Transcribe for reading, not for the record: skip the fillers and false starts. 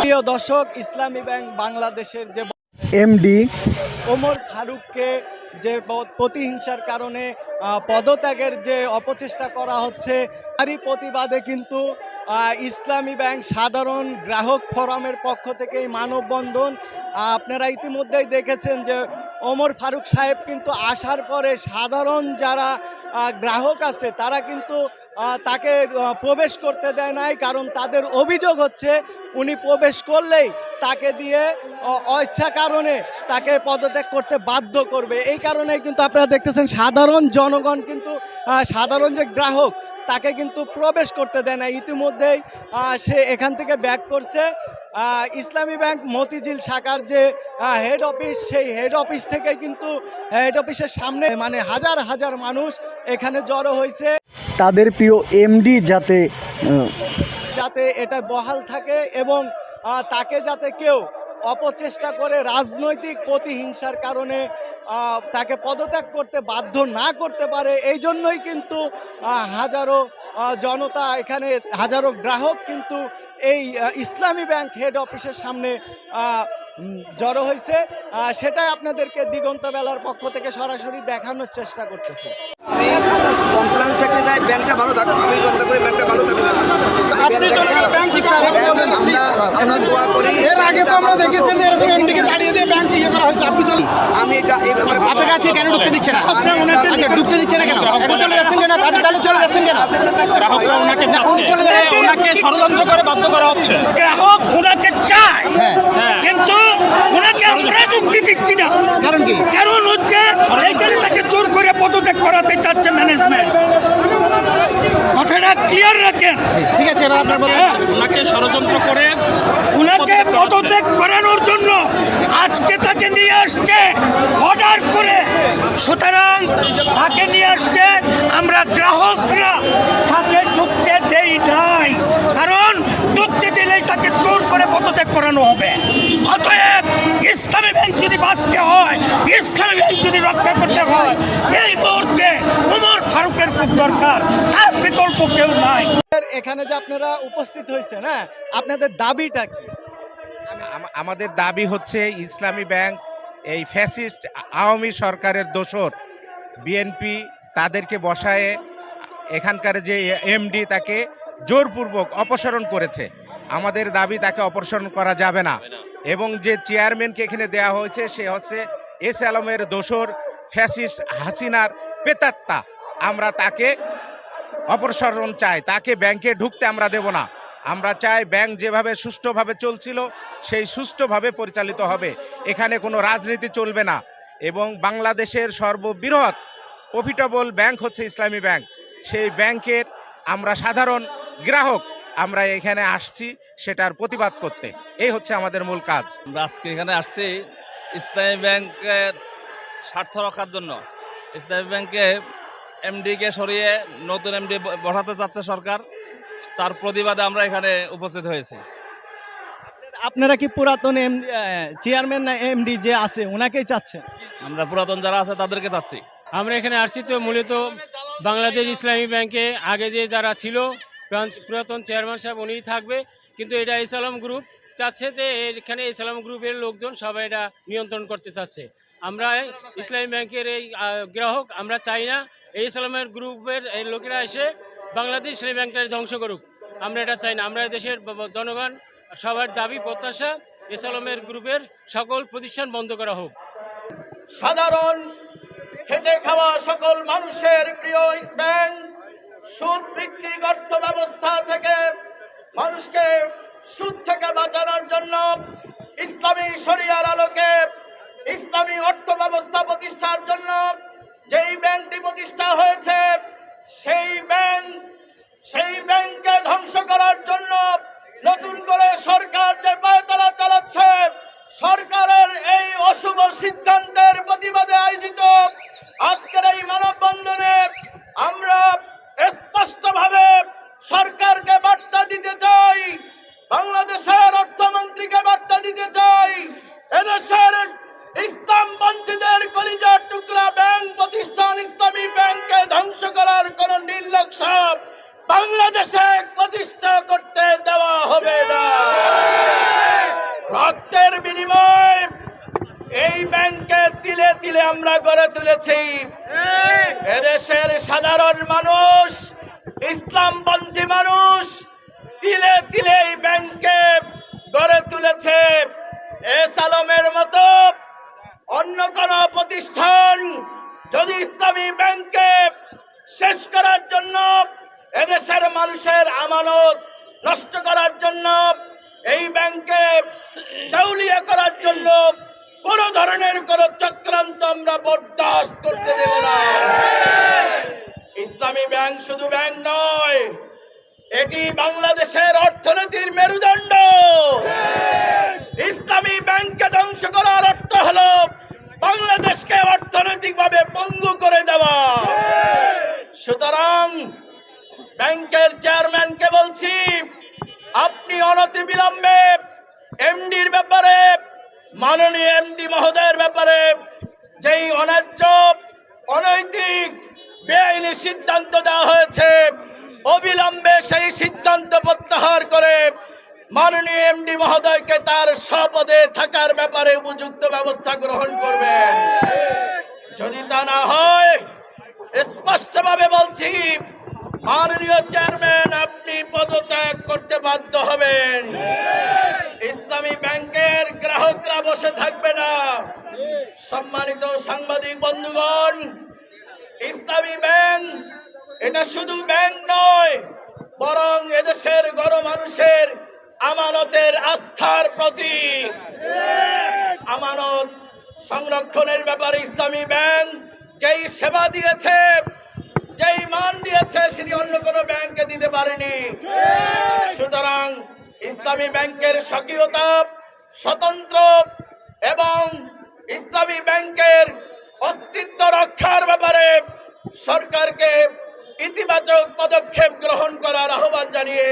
প্রিয় দর্শক, ইসলামী ব্যাংক বাংলাদেশের যে এমডি ওমর ফারুককে যে প্রতিহিংসার কারণে পদত্যাগের যে অপচেষ্টা করা হচ্ছে, তারই প্রতিবাদে কিন্তু ইসলামী ব্যাংক সাধারণ গ্রাহক ফোরামের পক্ষ থেকে এই মানববন্ধন। আপনারা ইতিমধ্যেই দেখেছেন যে ওমর ফারুক সাহেব কিন্তু আসার পরে সাধারণ যারা গ্রাহক আছে তারা কিন্তু তাকে প্রবেশ করতে দেয় নাই, কারণ তাদের অভিযোগ হচ্ছে উনি প্রবেশ করলেই তাকে দিয়ে অইচ্ছা কারণে তাকে পদত্যাগ করতে বাধ্য করবে। এই কারণেই কিন্তু আপনারা দেখতেছেন সাধারণ জনগণ কিন্তু সাধারণ যে গ্রাহক তাকে কিন্তু প্রবেশ করতে দেয় না। ইতিমধ্যেই সে এখান থেকে ব্যাক করছে। ইসলামী ব্যাংক মতিঝিল শাখার যে হেড অফিস, সেই হেড অফিস থেকে কিন্তু হেড অফিসের সামনে মানে হাজার হাজার মানুষ এখানে জড়ো হয়েছে। তাদের প্রিয় এমডি যাতে এটা বহাল থাকে এবং তাকে যাতে কেউ অপচেষ্টা করে রাজনৈতিক প্রতিহিংসার কারণে তাকে পদত্যাগ করতে বাধ্য না করতে পারে, এই জন্যই কিন্তু হাজারো জনতা এখানে, হাজারো গ্রাহক কিন্তু এই ইসলামী ব্যাংক হেড অফিসের সামনে জড়ো হয়েছে। সেটাই আপনাদেরকে দিগন্ত বেলার পক্ষ থেকে সরাসরি দেখানোর চেষ্টা করতেছি। কমপ্লেন্স দেখতে যাই ব্যাংকটা ভালো থাকুক, আমি বন্ধ করি ব্যাংকটা ভালো থাকুক। আমরা দোয়া করি। এর আগে তো আমরা দেখেছি যে এরকম এমডিকে তাড়িয়ে দিয়ে ব্যাংক ইয়ে করা হচ্ছে। আমি এটা এই ব্যাপারে আপনার কাছে কেন ঢুকতে দিচ্ছে না? আচ্ছা, ঢুকতে দিচ্ছে না কেন? এখন চলে যাচ্ছেন কেন? আপনি তাহলে চলে যাচ্ছেন কেন? গ্রাহকরা ওনাকে চাচ্ছে, ওনাকে ষড়যন্ত্র করে বাধ্য করা হচ্ছে। গ্রাহক ওনাকে চায়, কিন্তু ওনাকে আমরা ঢুকতে দিচ্ছি না। কারণ কি? কারণ হচ্ছে এইখানে তাকে জোর করে পদত্যাগ করাতে চাচ্ছে ম্যানেজমেন্ট। কথাটা ক্লিয়ার রাখেন। ঠিক আছে, এবার আপনার বলেন। ওনাকে ষড়যন্ত্র করে ওনাকে পদত্যাগ করানোর জন্য আজকে তাকে নিয়ে আসছে অর্ডার করে। সুতরাং তাকে নিয়ে আসছে, আমরা গ্রাহকরা তাকে ঢুকতে দেই নাই, কারণ ঢুকতে দিলেই তাকে জোর করে পদত্যাগ করানো হবে। অতএব ইসলামী ব্যাংক যদি বাঁচতে হয়, ইসলামী ব্যাংক যদি রক্ষা করতে হয়, এই মুহূর্তে ওমর ফারুকের খুব দরকার, তার বিকল্প কেউ নাই। এখানে যে আপনারা উপস্থিত হয়েছেন, আপনাদের দাবিটা কি? আমাদের দাবি হচ্ছে ইসলামী ব্যাংক এই ফ্যাসিস্ট আওয়ামী সরকারের দোসর বিএনপি তাদেরকে বসায়ে এখানকার যে এমডি তাকে জোরপূর্বক অপসারণ করেছে। আমাদের দাবি তাকে অপসারণ করা যাবে না, এবং যে চেয়ারম্যানকে এখানে দেয়া হয়েছে সে হচ্ছে এস আলমের দোসর ফ্যাসিস্ট হাসিনার পেতাত্তা। আমরা তাকে অপসারণ চাই, তাকে ব্যাংকে ঢুকতে আমরা দেব না। আমরা চাই ব্যাংক যেভাবে সুষ্ঠুভাবে চলছিল সেই সুষ্ঠুভাবে পরিচালিত হবে, এখানে কোনো রাজনীতি চলবে না। এবং বাংলাদেশের সর্ববৃহৎ প্রফিটেবল ব্যাংক হচ্ছে ইসলামী ব্যাংক, সেই ব্যাংকের আমরা সাধারণ গ্রাহক আমরা এখানে আসছি সেটার প্রতিবাদ করতে। এই হচ্ছে আমাদের মূল কাজ। আমরা আজকে এখানে আসছি ইসলামী ব্যাংকের স্বার্থ রক্ষার জন্য। ইসলামী ব্যাংকে এমডিকে সরিয়ে নতুন এমডি বসাতে চাচ্ছে সরকার, তার প্রতিবাদে আমরা এখানে উপস্থিত হয়েছি। আপনারা কি পুরাতন চেয়ারম্যান না এমডি যে আছে ওনাকেই চাচ্ছেন? আমরা পুরাতন যারা আছে তাদেরকে চাচ্ছি। আমরা এখানে আসছি তো মূলত বাংলাদেশ ইসলামী ব্যাংকে আগে যে যারা ছিল পুরাতন চেয়ারম্যান সাহেব উনিই থাকবে, কিন্তু এটা ইসলাম গ্রুপ চাচ্ছে যে এখানে ইসলাম গ্রুপের লোকজন সবাই এটা নিয়ন্ত্রণ করতে চাচ্ছে। আমরা ইসলামী ব্যাংকের এই গ্রাহক, আমরা চাই না এই ইসলামের গ্রুপের এই লোকেরা এসে বাংলাদেশ ইসলামী ব্যাংকটা ধ্বংস করুক। আমরা এটা চাই না। আমরা দেশের জনগণ সবার দাবি প্রত্যাশা ইসলামের গ্রুপের সকল প্রতিষ্ঠান বন্ধ করা হোক। সাধারণ খেটে খাওয়া সকল মানুষের প্রিয় ব্যাংক সুদ ভিত্তিক অর্থ ব্যবস্থা থেকে মানুষকে সুদ থেকে বাঁচানোর জন্য ইসলামী শরিয়ার আলোকে ইসলামী অর্থ ব্যবস্থা প্রতিষ্ঠার জন্য যেই ব্যাংকটি প্রতিষ্ঠা হয়েছে, সেই ব্যাংককে ধ্বংস করার জন্য নতুন করে সরকার যে পায়তারা চালাচ্ছে, সরকারের এই অশুভ সিদ্ধান্তের প্রতিবাদে আয়োজিত আজকের এই মানববন্ধনে আমরা স্পষ্টভাবে সরকারকে বার্তা দিতে চাই, বাংলাদেশের অর্থমন্ত্রীকে বার্তা দিতে চাই, এদেশের ইসলামপন্থীদের কলিজার টুকরা ব্যাংক প্রতিষ্ঠান ইসলামী ব্যাংককে ধ্বংস করার কোন নির্লক্ষ্য বাংলাদেশে প্রতিষ্ঠা করতে দেওয়া হবে আমরা গড়ে তুলেছি। এদেশের সাধারণ মানুষ, ইসলামপন্থী মানুষ তিলে তিলে এই ব্যাংকে গড়ে তুলেছে। এস আলমের মতো অন্য কোন প্রতিষ্ঠান যদি ইসলামী ব্যাংকে শেষ করার জন্য, এদেশের মানুষের আমানত নষ্ট করার জন্য, এই ব্যাংকে দেউলিয়া করার জন্য কোন ধরনের কোন চক্রান্ত আমরা বরদাস্ত করতে দেব না। ইসলামী ব্যাংক শুধু ব্যাংক নয়, এটি বাংলাদেশের অর্থনীতির মেরুদণ্ড। ইসলামী ব্যাংককে ধ্বংস করার অর্থ হলো বাংলাদেশকে অর্থনৈতিকভাবে পঙ্গু করে দেওয়া। সুতরাং ব্যাংকের চেয়ারম্যানকে বলছি, আপনি অনতিবিলম্বে এমডির ব্যাপারে, মাননীয় এমডি মহোদয়ের ব্যাপারে যেই অন্যায্য, অনৈতিক, বেআইনি সিদ্ধান্ত দেওয়া হয়েছে, অবিলম্বে সেই সিদ্ধান্ত প্রত্যাহার করে মাননীয় এমডি মহোদয়কে তার স্বপদে থাকার ব্যাপারে উপযুক্ত ব্যবস্থা গ্রহণ করবেন। যদি তা না হয়, স্পষ্টভাবে বলছি, মাননীয় চেয়ারম্যান আপনি পদত্যাগ করতে বাধ্য হবেন। ইসলামী ব্যাংকের গ্রাহকরা বসে থাকবে না। সম্মানিত সাংবাদিক বন্ধুগণ, ইসলামী ব্যাংক এটা শুধু ব্যাংক নয়, বরং এদেশের গণমানুষের আমানতের আস্থার প্রতীক। আমানত সংরক্ষণের ব্যাপারে ইসলামী ব্যাংক যেই সেবা দিয়েছে, যেই মান দিয়েছে, সেটি অন্য কোনো ব্যাংকে দিতে পারেনি। সুতরাং ইসলামী ব্যাংকের স্বকীয়তা, স্বতন্ত্র এবং ইসলামী ব্যাংকের অস্তিত্ব রক্ষার ব্যাপারে সরকারকে ইতিবাচক পদক্ষেপ গ্রহণ করার আহ্বান জানিয়ে